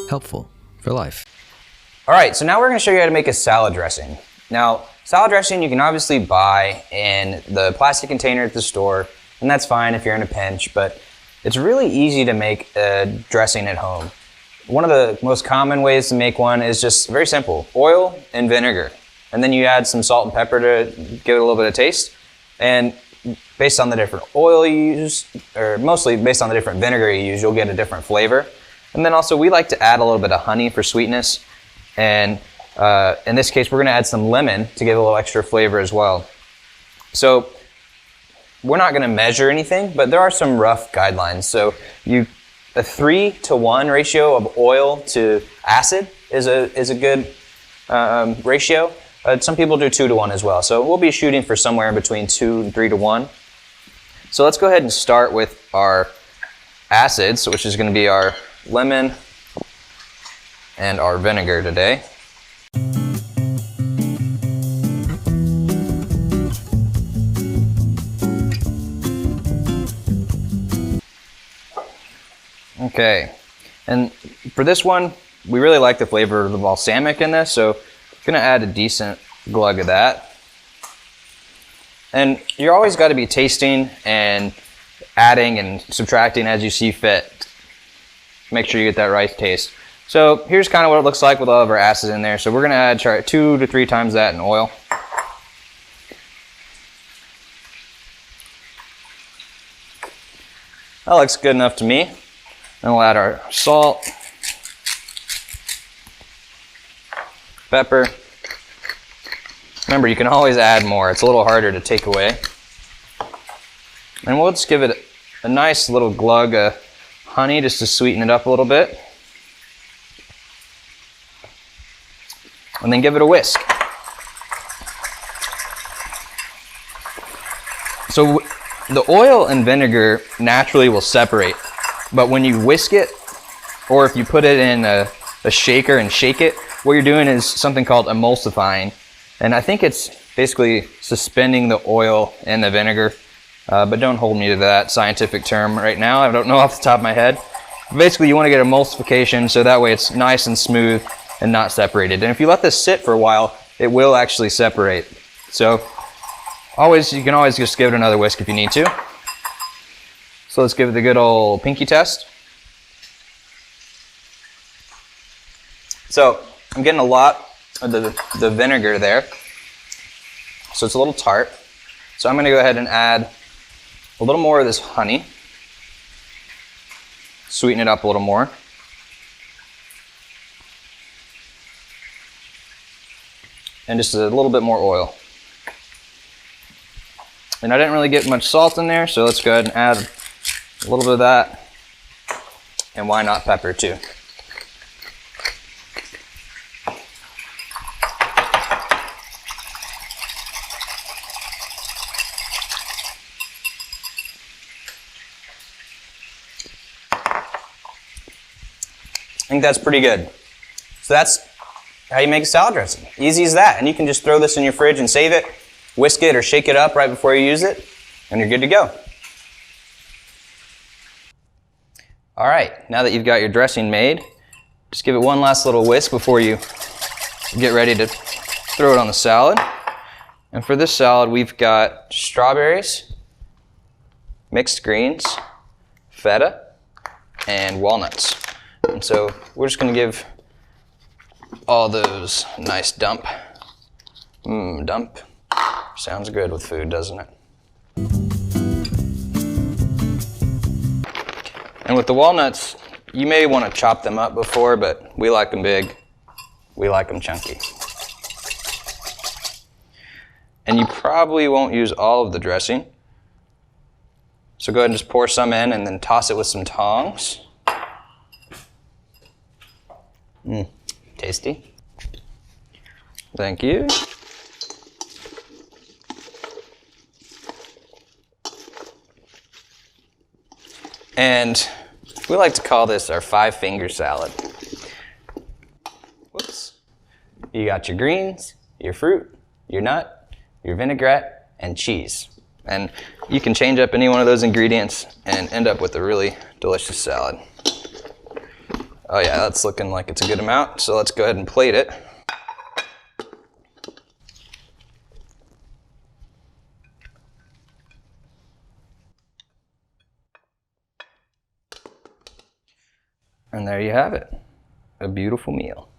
Helpful for life. All right, so now we're gonna show you how to make a salad dressing. Now, salad dressing you can obviously buy in the plastic container at the store, and that's fine if you're in a pinch, but it's really easy to make a dressing at home. One of the most common ways to make one is just very simple, oil and vinegar. And then you add some salt and pepper to give it a little bit of taste. And based on the different oil you use, or mostly based on the different vinegar you use, you'll get a different flavor. And then also we like to add a little bit of honey for sweetness. And in this case, we're gonna add some lemon to give a little extra flavor as well. So we're not gonna measure anything, but there are some rough guidelines. So a 3-to-1 ratio of oil to acid is a good ratio. Some people do 2-to-1 as well. So we'll be shooting for somewhere in between 2 and 3-to-1. So let's go ahead and start with our acids, which is gonna be our lemon and our vinegar today. Okay, and for this one, we really like the flavor of the balsamic in this, so I'm gonna add a decent glug of that. And you're always gotta be tasting and adding and subtracting as you see fit. Make sure you get that right taste. So here's kind of what it looks like with all of our acids in there. So we're gonna add 2 to 3 times that in oil. That looks good enough to me. Then we'll add our salt, pepper. Remember, you can always add more. It's a little harder to take away. And we'll just give it a nice little glug of honey just to sweeten it up a little bit. And then give it a whisk. So the oil and vinegar naturally will separate. But when you whisk it, or if you put it in a shaker and shake it, what you're doing is something called emulsifying. And I think it's basically suspending the oil and the vinegar, but don't hold me to that scientific term right now. I don't know off the top of my head. Basically, you want to get emulsification so that way it's nice and smooth and not separated. And if you let this sit for a while, it will actually separate. So you can always just give it another whisk if you need to. So let's give it the good old pinky test. So I'm getting a lot of the vinegar there. So it's a little tart. So I'm gonna go ahead and add a little more of this honey. Sweeten it up a little more. And just a little bit more oil. And I didn't really get much salt in there, so let's go ahead and add a little bit of that, and why not pepper too? I think that's pretty good. So that's how you make a salad dressing. Easy as that. And you can just throw this in your fridge and save it, whisk it or shake it up right before you use it, and you're good to go. All right, now that you've got your dressing made, just give it one last little whisk before you get ready to throw it on the salad. And for this salad, we've got strawberries, mixed greens, feta, and walnuts. And so we're just gonna give all those a nice dump. Dump. Sounds good with food, doesn't it? And with the walnuts, you may want to chop them up before, but we like them big. We like them chunky. And you probably won't use all of the dressing. So go ahead and just pour some in and then toss it with some tongs. Tasty. Thank you. And we like to call this our 5-finger salad. Whoops. You got your greens, your fruit, your nut, your vinaigrette, and cheese. And you can change up any one of those ingredients and end up with a really delicious salad. Oh yeah, that's looking like it's a good amount. So let's go ahead and plate it. And there you have it, a beautiful meal.